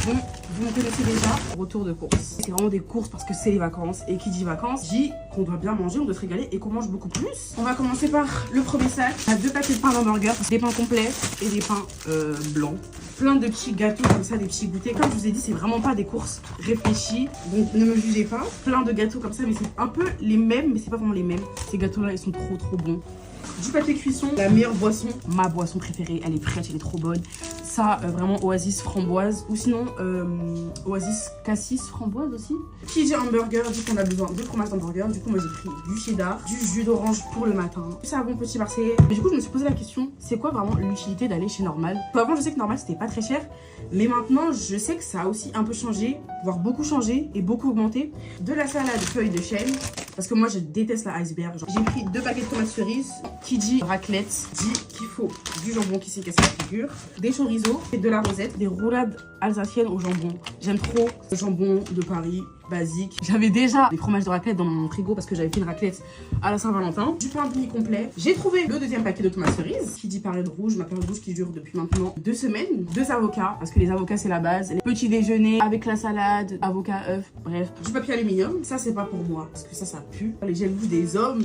Bon, vous me connaissez déjà, retour de course. C'est vraiment des courses parce que c'est les vacances. Et qui dit vacances, dit qu'on doit bien manger, on doit se régaler et qu'on mange beaucoup plus. On va commencer par le premier sac. On a 2 paquets de pain d'hamburger, des pains complets et des pains blancs. Plein de petits gâteaux comme ça, des petits goûters. Comme je vous ai dit, c'est vraiment pas des courses réfléchies. Donc ne me jugez pas. Plein de gâteaux comme ça, mais c'est un peu les mêmes, mais c'est pas vraiment les mêmes. Ces gâteaux-là, ils sont trop bons. Du papier cuisson, la meilleure boisson, ma boisson préférée, elle est fraîche, elle est trop bonne. Ça, vraiment Oasis framboise, ou sinon Oasis cassis framboise aussi. Qui dit hamburger, dit qu'on a besoin de fromage d'hamburger. Du coup, moi j'ai pris du cheddar, du jus d'orange pour le matin. C'est un bon petit marseillais. Et du coup, je me suis posé la question, c'est quoi vraiment l'utilité d'aller chez Normal? Avant, je sais que Normal c'était pas très cher, mais maintenant, je sais que ça a aussi un peu changé, voire beaucoup changé et beaucoup augmenté. De la salade feuille de chêne, parce que moi je déteste la iceberg. J'ai pris 2 paquets de tomates cerises. Qui dit raclette dit qu'il faut du jambon qui s'est cassé la figure, des chorizo et de la rosette, des roulades alsaciennes au jambon. J'aime trop le jambon de Paris, basique. J'avais déjà des fromages de raclette dans mon frigo parce que j'avais fait une raclette à la Saint-Valentin. Du pain demi-complet. J'ai trouvé le 2e paquet de tomates cerises. Qui dit période rouge, ma période rouge qui dure depuis maintenant 2 semaines. 2 avocats, parce que les avocats c'est la base. Les petits déjeuners avec la salade, avocat, œuf, bref. Du papier aluminium. Ça c'est pas pour moi parce que ça pue. Les gels bouche des hommes,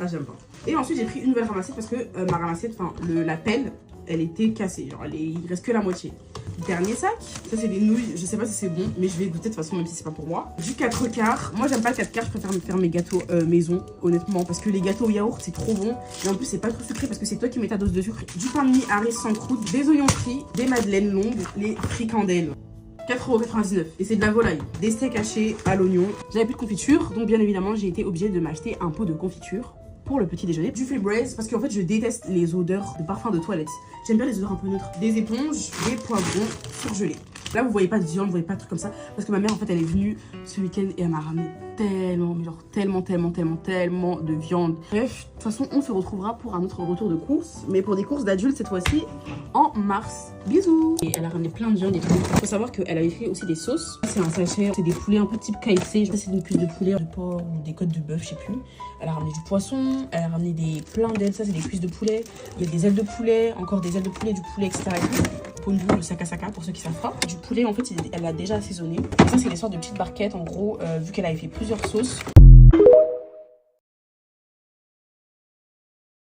ah j'aime pas. Et ensuite j'ai pris une nouvelle ramassette parce que ma ramassette, enfin la pelle, elle était cassée. Genre il reste que la moitié. Dernier sac, ça c'est des nouilles, je sais pas si c'est bon, mais je vais goûter de toute façon même si c'est pas pour moi. Du 4 quarts, moi j'aime pas le 4 quarts, je préfère me faire mes gâteaux maison, honnêtement, parce que les gâteaux au yaourt c'est trop bon. Et en plus c'est pas trop sucré parce que c'est toi qui mets ta dose de sucre. Du pain de mie Harris sans croûte, des oignons frits, des madeleines longues, les fricandelles. 4,99 € et c'est de la volaille, des steaks hachés à l'oignon. J'avais plus de confiture, donc bien évidemment j'ai été obligée de m'acheter un pot de confiture pour le petit déjeuner. Du Febreze parce qu'en fait je déteste les odeurs de parfum de toilette. J'aime bien les odeurs un peu neutres. Des éponges, des poivrons surgelés. Là vous voyez pas de viande, vous voyez pas de trucs comme ça parce que ma mère en fait elle est venue ce week-end et elle m'a ramené tellement, mais genre tellement de viande. Bref, de toute façon on se retrouvera pour un autre retour de courses, mais pour des courses d'adultes cette fois-ci en mars. Bisous. Et elle a ramené plein de viande et tout. Faut savoir qu'elle avait fait aussi des sauces. C'est un sachet, c'est des poulets un peu type KFC. C'est une cuisse de poulet, de porc ou des côtes de bœuf, je sais plus. Elle a ramené du poisson, elle a ramené plein d'ailes, ça c'est des cuisses de poulet. Il y a des ailes de poulet, encore des ailes de poulet, du poulet, etc. Pondu, le saka pour ceux qui savent pas. Du poulet en fait elle l'a déjà assaisonné. Ça c'est des sortes de petites barquettes en gros vu qu'elle avait fait plusieurs sauces.